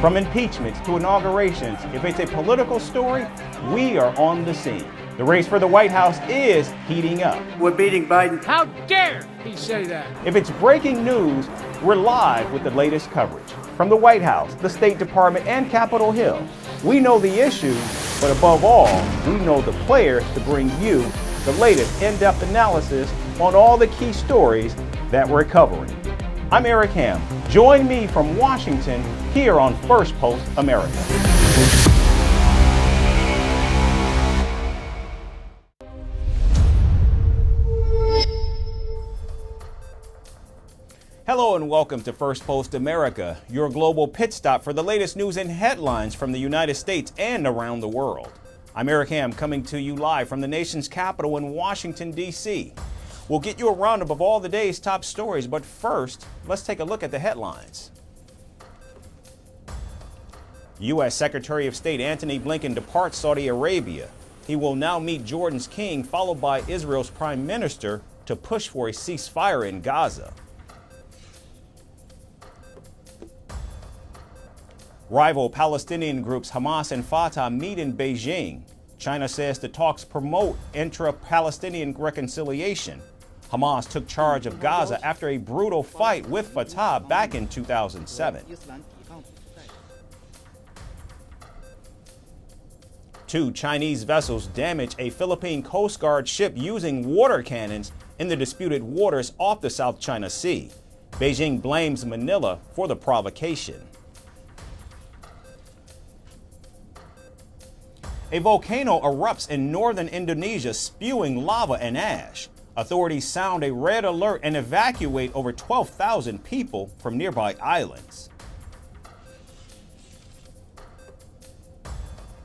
From impeachments to inaugurations, if it's a political story, we are on the scene. The race for the White House is heating up. We're beating Biden. How dare he say that? If it's breaking news, we're live with the latest coverage. From the White House, the State Department, and Capitol Hill, we know the issues, but above all, we know the players to bring you the latest in-depth analysis on all the key stories that we're covering. I'm Eric Ham. Join me from Washington here on Firstpost America. Hello and welcome to Firstpost America, your global pit stop for the latest news and headlines from the United States and around the world. I'm Eric Ham, coming to you live from the nation's capital in Washington, D.C. We'll get you a roundup of all the day's top stories, but first, let's take a look at the headlines. U.S. Secretary of State Antony Blinken departs Saudi Arabia. He will now meet Jordan's king, followed by Israel's prime minister, to push for a ceasefire in Gaza. Rival Palestinian groups Hamas and Fatah meet in Beijing. China says the talks promote intra-Palestinian reconciliation. Hamas took charge of Gaza after a brutal fight with Fatah back in 2007. Two Chinese vessels damage a Philippine Coast Guard ship using water cannons in the disputed waters off the South China Sea. Beijing blames Manila for the provocation. A volcano erupts in northern Indonesia, spewing lava and ash. Authorities sound a red alert and evacuate over 12,000 people from nearby islands.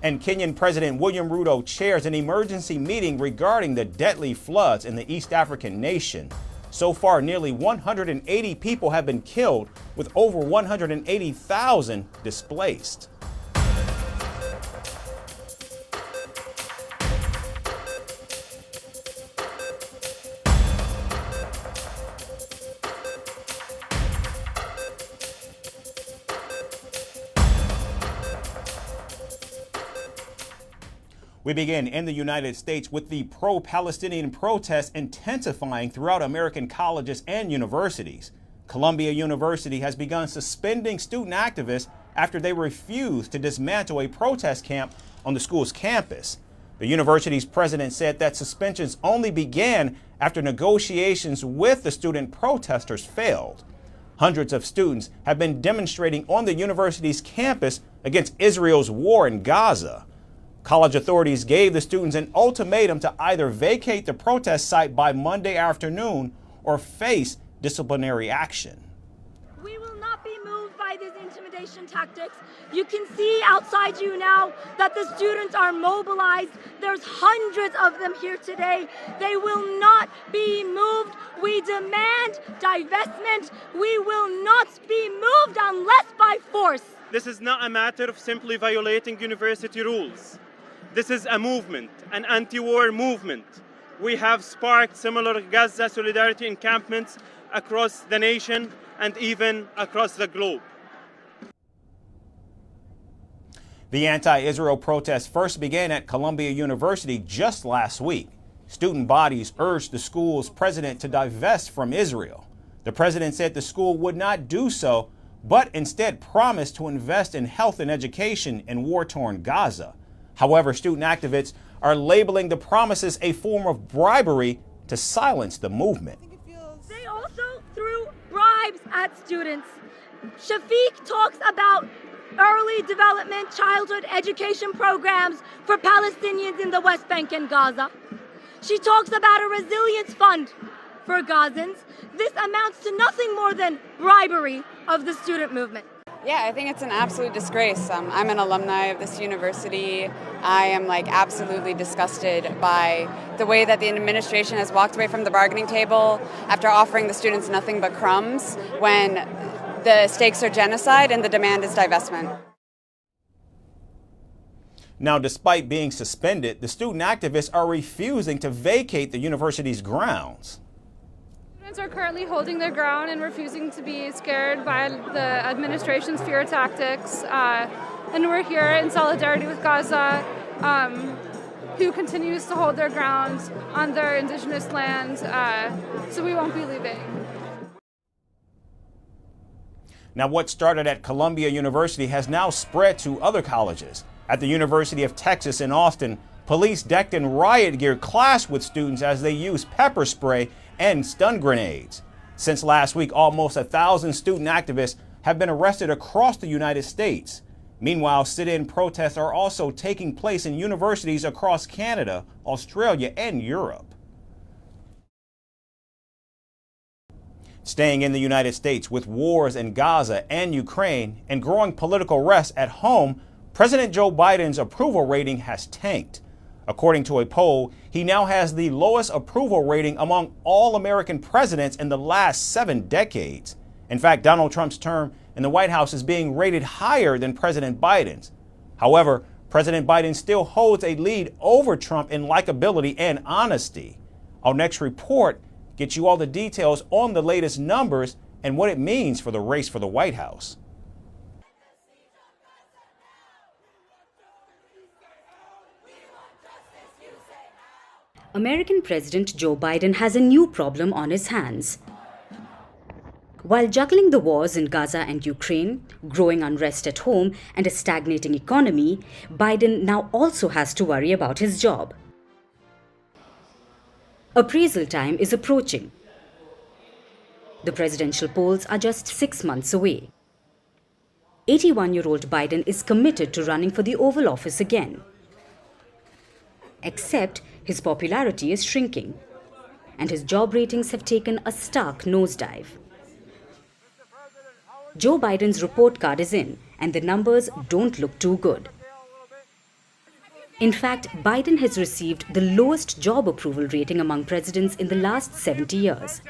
And Kenyan President William Ruto chairs an emergency meeting regarding the deadly floods in the East African nation. So far, nearly 180 people have been killed, with over 180,000 displaced. We begin in the United States with the pro-Palestinian protests intensifying throughout American colleges and universities. Columbia University has begun suspending student activists after they refused to dismantle a protest camp on the school's campus. The university's president said that suspensions only began after negotiations with the student protesters failed. Hundreds of students have been demonstrating on the university's campus against Israel's war in Gaza. College authorities gave the students an ultimatum to either vacate the protest site by Monday afternoon or face disciplinary action. We will not be moved by these intimidation tactics. You can see outside you now that the students are mobilized. There's hundreds of them here today. They will not be moved. We demand divestment. We will not be moved unless by force. This is not a matter of simply violating university rules. This is a movement, an anti-war movement. We have sparked similar Gaza solidarity encampments across the nation and even across the globe. The anti-Israel protests first began at Columbia University just last week. Student bodies urged the school's president to divest from Israel. The president said the school would not do so, but instead promised to invest in health and education in war-torn Gaza. However, student activists are labeling the promises a form of bribery to silence the movement. They also threw bribes at students. Shafiq talks about early development childhood education programs for Palestinians in the West Bank and Gaza. She talks about a resilience fund for Gazans. This amounts to nothing more than bribery of the student movement. Yeah, I think it's an absolute disgrace. I'm an alumni of this university. I am absolutely disgusted by the way that the administration has walked away from the bargaining table after offering the students nothing but crumbs when the stakes are genocide and the demand is divestment. Now, despite being suspended, the student activists are refusing to vacate the university's grounds. Students are currently holding their ground and refusing to be scared by the administration's fear tactics. And we're here in solidarity with Gaza, who continues to hold their ground on their indigenous land, so we won't be leaving. Now, what started at Columbia University has now spread to other colleges. At the University of Texas in Austin, police decked in riot gear clashed with students as they used pepper spray and stun grenades. Since last week, almost 1,000 student activists have been arrested across the United States. Meanwhile, sit-in protests are also taking place in universities across Canada, Australia, and Europe. Staying in the United States with wars in Gaza and Ukraine and growing political rest at home, President Joe Biden's approval rating has tanked. According to a poll, he now has the lowest approval rating among all American presidents in the last 7 decades. In fact, Donald Trump's term in the White House is being rated higher than President Biden's. However, President Biden still holds a lead over Trump in likability and honesty. Our next report gets you all the details on the latest numbers and what it means for the race for the White House. American President Joe Biden has a new problem on his hands. While juggling the wars in Gaza and Ukraine, growing unrest at home, and a stagnating economy, Biden now also has to worry about his job. Appraisal time is approaching. The presidential polls are just 6 months away. 81-year-old Biden is committed to running for the Oval Office again. Except his popularity is shrinking, and his job ratings have taken a stark nosedive. Joe Biden's report card is in, and the numbers don't look too good. In fact, Biden has received the lowest job approval rating among presidents in the last 70 years.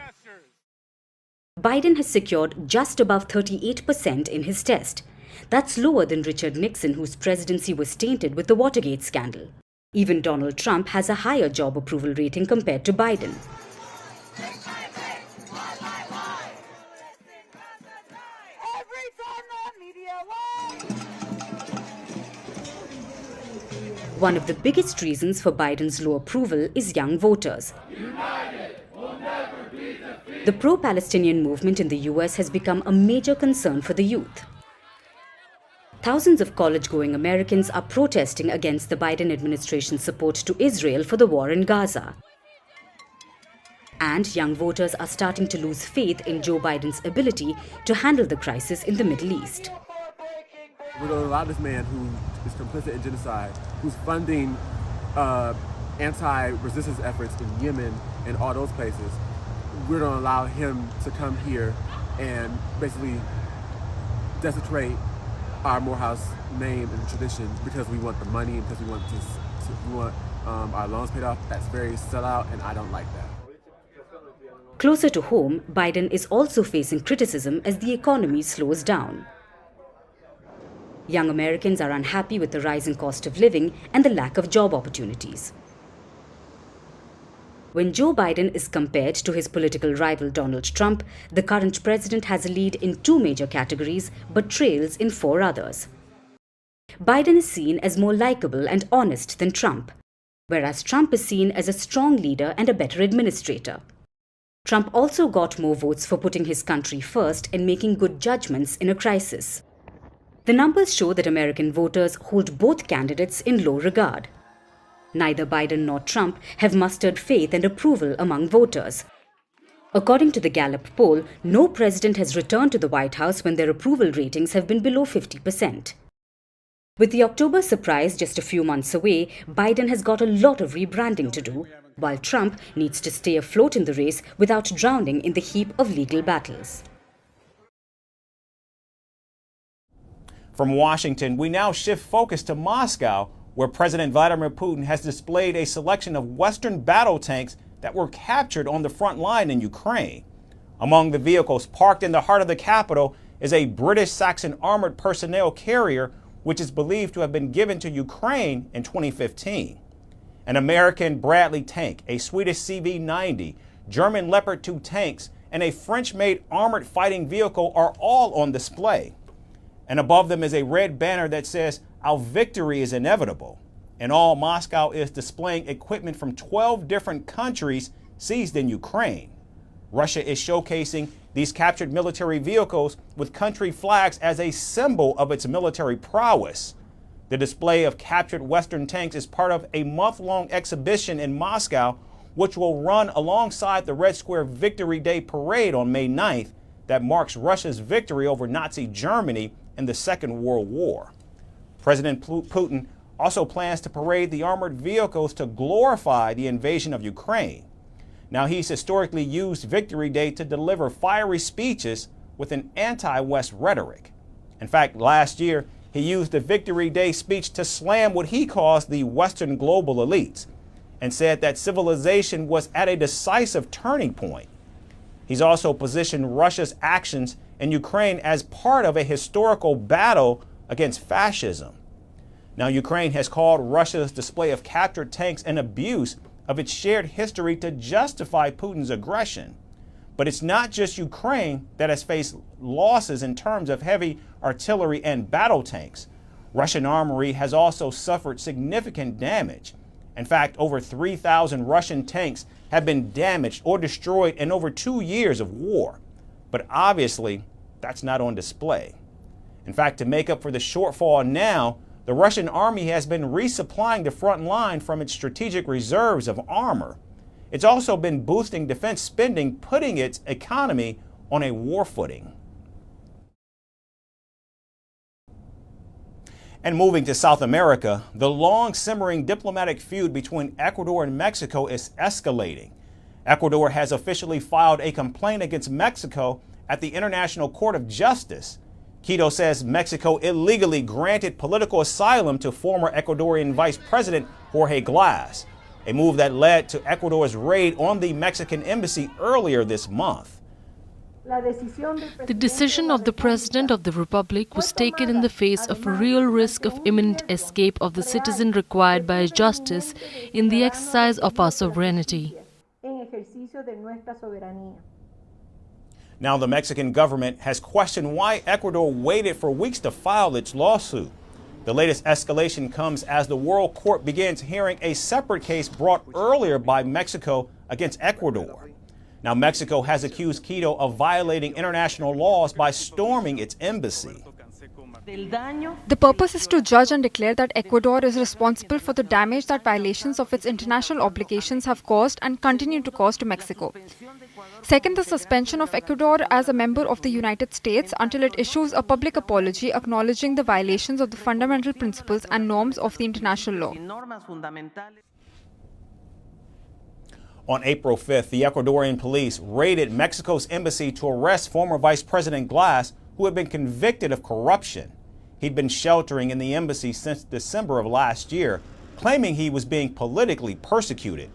Biden has secured just above 38% in his test. That's lower than Richard Nixon, whose presidency was tainted with the Watergate scandal. Even Donald Trump has a higher job approval rating compared to Biden. One of the biggest reasons for Biden's low approval is young voters. The pro-Palestinian movement in the US has become a major concern for the youth. Thousands of college-going Americans are protesting against the Biden administration's support to Israel for the war in Gaza. And young voters are starting to lose faith in Joe Biden's ability to handle the crisis in the Middle East. We're going to allow this man who is complicit in genocide, who's funding anti-resistance efforts in Yemen and all those places, we're going to allow him to come here and basically desecrate our Morehouse name and tradition because we want the money and because we want our loans paid off. That's very sellout, and I don't like that. Closer to home, Biden is also facing criticism as the economy slows down. Young Americans are unhappy with the rising cost of living and the lack of job opportunities. When Joe Biden is compared to his political rival Donald Trump, the current president has a lead in 2 major categories but trails in 4 others. Biden is seen as more likable and honest than Trump, whereas Trump is seen as a strong leader and a better administrator. Trump also got more votes for putting his country first and making good judgments in a crisis. The numbers show that American voters hold both candidates in low regard. Neither Biden nor Trump have mustered faith and approval among voters. According to the Gallup poll, no president has returned to the White House when their approval ratings have been below 50%. With the October surprise just a few months away, Biden has got a lot of rebranding to do, while Trump needs to stay afloat in the race without drowning in the heap of legal battles. From Washington, we now shift focus to Moscow, where President Vladimir Putin has displayed a selection of Western battle tanks that were captured on the front line in Ukraine. Among the vehicles parked in the heart of the capital is a British Saxon armored personnel carrier, which is believed to have been given to Ukraine in 2015. An American Bradley tank, a Swedish CV-90, German Leopard 2 tanks, and a French-made armored fighting vehicle are all on display. And above them is a red banner that says, "Our victory is inevitable." In all, Moscow is displaying equipment from 12 different countries seized in Ukraine. Russia is showcasing these captured military vehicles with country flags as a symbol of its military prowess. The display of captured Western tanks is part of a month-long exhibition in Moscow, which will run alongside the Red Square Victory Day parade on May 9th that marks Russia's victory over Nazi Germany in the Second World War. President Putin also plans to parade the armored vehicles to glorify the invasion of Ukraine. Now, he's historically used Victory Day to deliver fiery speeches with an anti-West rhetoric. In fact, last year, he used the Victory Day speech to slam what he calls the Western global elites and said that civilization was at a decisive turning point. He's also positioned Russia's actions in Ukraine as part of a historical battle against fascism. Now, Ukraine has called Russia's display of captured tanks an abuse of its shared history to justify Putin's aggression. But it's not just Ukraine that has faced losses in terms of heavy artillery and battle tanks. Russian armory has also suffered significant damage. In fact, over 3,000 Russian tanks have been damaged or destroyed in over 2 years of war. But obviously, that's not on display. In fact, to make up for the shortfall now, the Russian army has been resupplying the front line from its strategic reserves of armor. It's also been boosting defense spending, putting its economy on a war footing. And moving to South America, the long simmering diplomatic feud between Ecuador and Mexico is escalating. Ecuador has officially filed a complaint against Mexico at the International Court of Justice. Quito says Mexico illegally granted political asylum to former Ecuadorian Vice President Jorge Glas, a move that led to Ecuador's raid on the Mexican embassy earlier this month. The decision of the President of the Republic was taken in the face of a real risk of imminent escape of the citizen required by justice in the exercise of our sovereignty. Now, the Mexican government has questioned why Ecuador waited for weeks to file its lawsuit. The latest escalation comes as the World Court begins hearing a separate case brought earlier by Mexico against Ecuador. Now, Mexico has accused Quito of violating international laws by storming its embassy. The purpose is to judge and declare that Ecuador is responsible for the damage that violations of its international obligations have caused and continue to cause to Mexico. Second, the suspension of Ecuador as a member of the United States until it issues a public apology acknowledging the violations of the fundamental principles and norms of the international law. On April 5th, the Ecuadorian police raided Mexico's embassy to arrest former Vice President Glas, who had been convicted of corruption. He'd been sheltering in the embassy since December of last year, claiming he was being politically persecuted.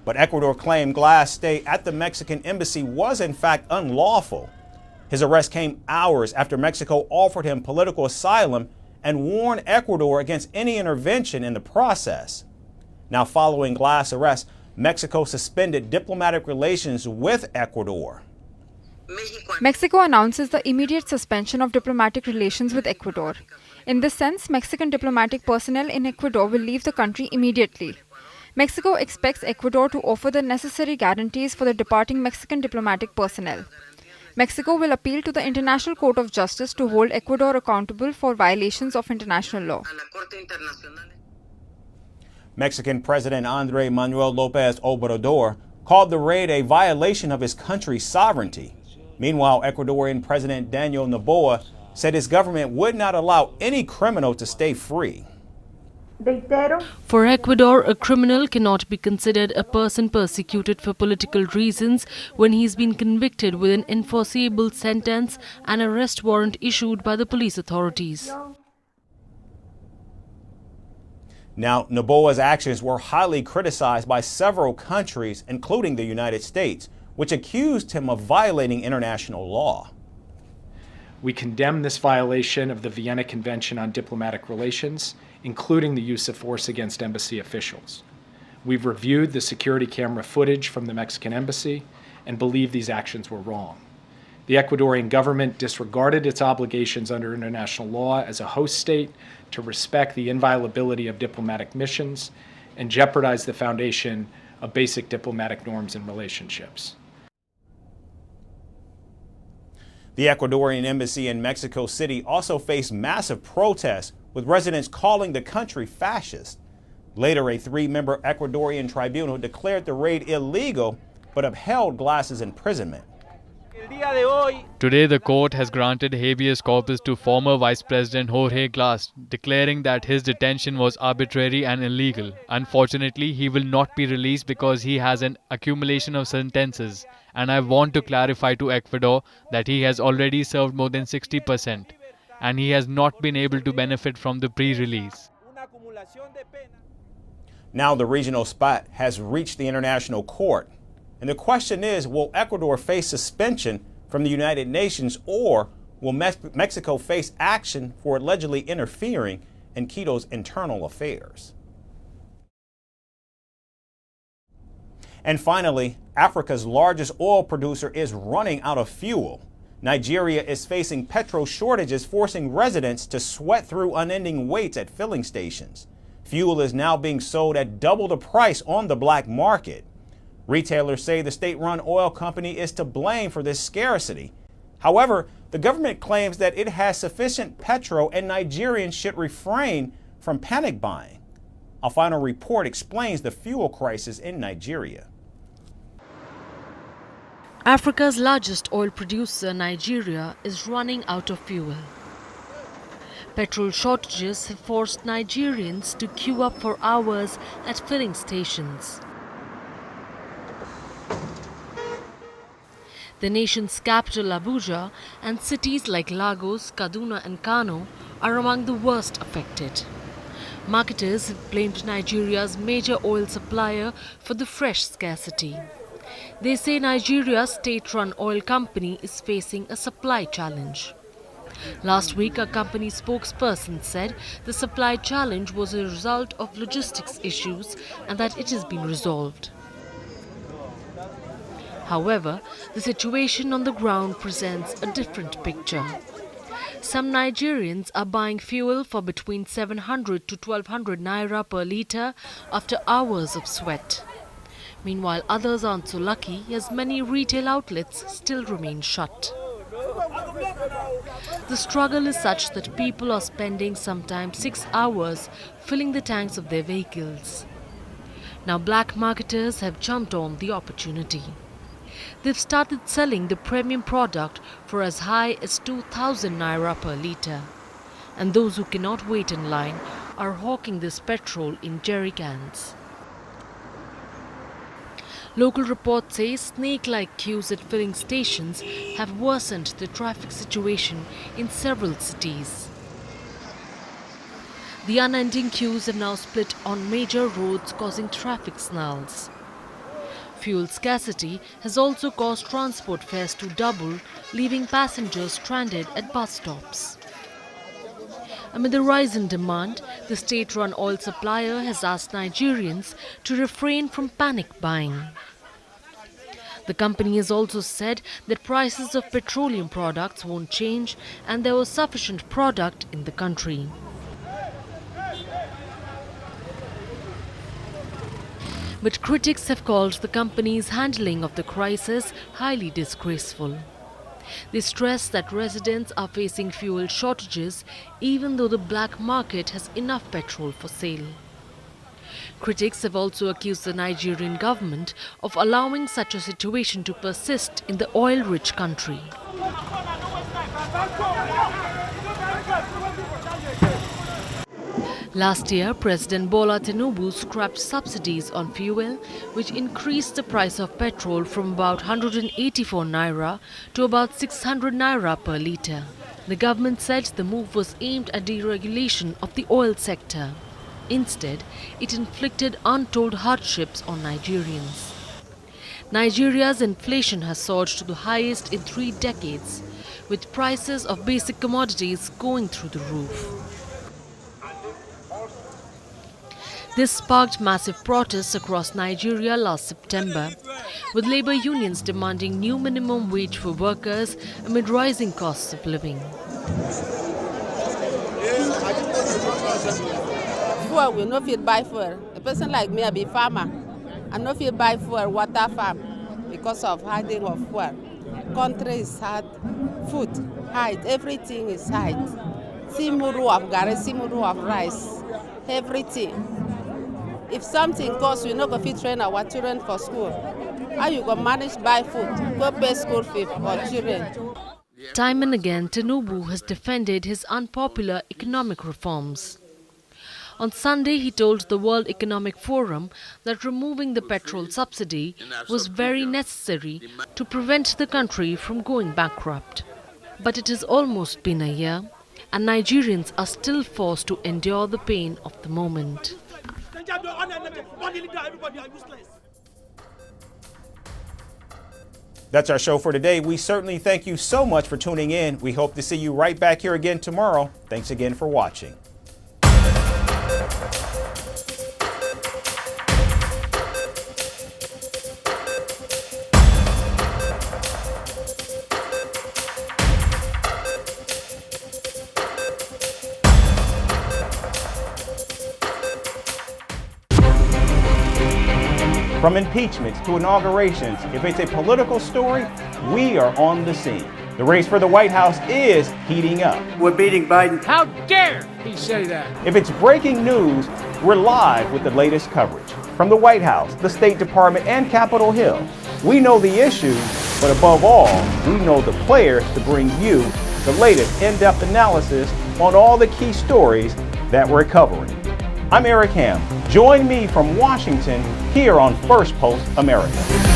But Ecuador claimed Glas' stay at the Mexican embassy was in fact unlawful. His arrest came hours after Mexico offered him political asylum and warned Ecuador against any intervention in the process. Now, following Glas' arrest, Mexico suspended diplomatic relations with Ecuador. Mexico announces the immediate suspension of diplomatic relations with Ecuador. In this sense, Mexican diplomatic personnel in Ecuador will leave the country immediately. Mexico expects Ecuador to offer the necessary guarantees for the departing Mexican diplomatic personnel. Mexico will appeal to the International Court of Justice to hold Ecuador accountable for violations of international law. Mexican President Andrés Manuel López Obrador called the raid a violation of his country's sovereignty. Meanwhile, Ecuadorian President Daniel Noboa said his government would not allow any criminal to stay free. For Ecuador, a criminal cannot be considered a person persecuted for political reasons when he's been convicted with an enforceable sentence and arrest warrant issued by the police authorities. Now, Noboa's actions were highly criticized by several countries, including the United States, which accused him of violating international law. We condemn this violation of the Vienna Convention on Diplomatic Relations, including the use of force against embassy officials. We've reviewed the security camera footage from the Mexican embassy and believe these actions were wrong. The Ecuadorian government disregarded its obligations under international law as a host state to respect the inviolability of diplomatic missions and jeopardized the foundation of basic diplomatic norms and relationships. The Ecuadorian embassy in Mexico City also faced massive protests, with residents calling the country fascist. Later, a 3-member Ecuadorian tribunal declared the raid illegal, but upheld Glas's imprisonment. Today, the court has granted habeas corpus to former Vice President Jorge Glas, declaring that his detention was arbitrary and illegal. Unfortunately, he will not be released because he has an accumulation of sentences. And I want to clarify to Ecuador that he has already served more than 60%, and he has not been able to benefit from the pre-release. Now the regional spot has reached the international court. And the question is, will Ecuador face suspension from the United Nations, or will Mexico face action for allegedly interfering in Quito's internal affairs? And finally, Africa's largest oil producer is running out of fuel. Nigeria is facing petrol shortages, forcing residents to sweat through unending waits at filling stations. Fuel is now being sold at double the price on the black market. Retailers say the state-run oil company is to blame for this scarcity. However, the government claims that it has sufficient petrol and Nigerians should refrain from panic buying. A final report explains the fuel crisis in Nigeria. Africa's largest oil producer, Nigeria, is running out of fuel. Petrol shortages have forced Nigerians to queue up for hours at filling stations. The nation's capital, Abuja, and cities like Lagos, Kaduna and Kano are among the worst affected. Marketers have blamed Nigeria's major oil supplier for the fresh scarcity. They say Nigeria's state-run oil company is facing a supply challenge. Last week, a company spokesperson said the supply challenge was a result of logistics issues and that it has been resolved. However, the situation on the ground presents a different picture. Some Nigerians are buying fuel for between 700 to 1200 naira per litre after hours of sweat. Meanwhile, others aren't so lucky, as many retail outlets still remain shut. The struggle is such that people are spending sometimes 6 hours filling the tanks of their vehicles. Now black marketers have jumped on the opportunity. They've started selling the premium product for as high as 2,000 naira per litre. And those who cannot wait in line are hawking this petrol in jerry cans. Local reports say snake-like queues at filling stations have worsened the traffic situation in several cities. The unending queues have now split on major roads, causing traffic snarls. Fuel scarcity has also caused transport fares to double, leaving passengers stranded at bus stops. Amid the rise in demand, the state-run oil supplier has asked Nigerians to refrain from panic buying. The company has also said that prices of petroleum products won't change and there was sufficient product in the country. But critics have called the company's handling of the crisis highly disgraceful. They stress that residents are facing fuel shortages even though the black market has enough petrol for sale. Critics have also accused the Nigerian government of allowing such a situation to persist in the oil-rich country. Last year, President Bola Tinubu scrapped subsidies on fuel, which increased the price of petrol from about 184 naira to about 600 naira per litre. The government said the move was aimed at deregulation of the oil sector. Instead, it inflicted untold hardships on Nigerians. Nigeria's inflation has surged to the highest in 3 decades, with prices of basic commodities going through the roof. This sparked massive protests across Nigeria last September, with labor unions demanding new minimum wage for workers amid rising costs of living. Fuel, we no fit buy fuel. A person like me, I be farmer. I no fit buy fuel, water farm, because of hiding of fuel. Country is hard, food high, everything is high. Simuru of garri, simuru of rice, everything. If something costs, we no go fit train our children for school. How you go manage buy food, go pay school fee for children? Time and again, Tinubu has defended his unpopular economic reforms. On Sunday, he told the World Economic Forum that removing the petrol subsidy was very necessary to prevent the country from going bankrupt. But it has almost been a year, and Nigerians are still forced to endure the pain of the moment. That's our show for today. We certainly thank you so much for tuning in. We hope to see you right back here again tomorrow. Thanks again for watching. From impeachments to inaugurations, if it's a political story, we are on the scene. The race for the White House is heating up. We're beating Biden. How dare he say that? If it's breaking news, we're live with the latest coverage. From the White House, the State Department, and Capitol Hill, we know the issues, but above all, we know the players to bring you the latest in-depth analysis on all the key stories that we're covering. I'm Eric Ham. Join me from Washington here on First Post America.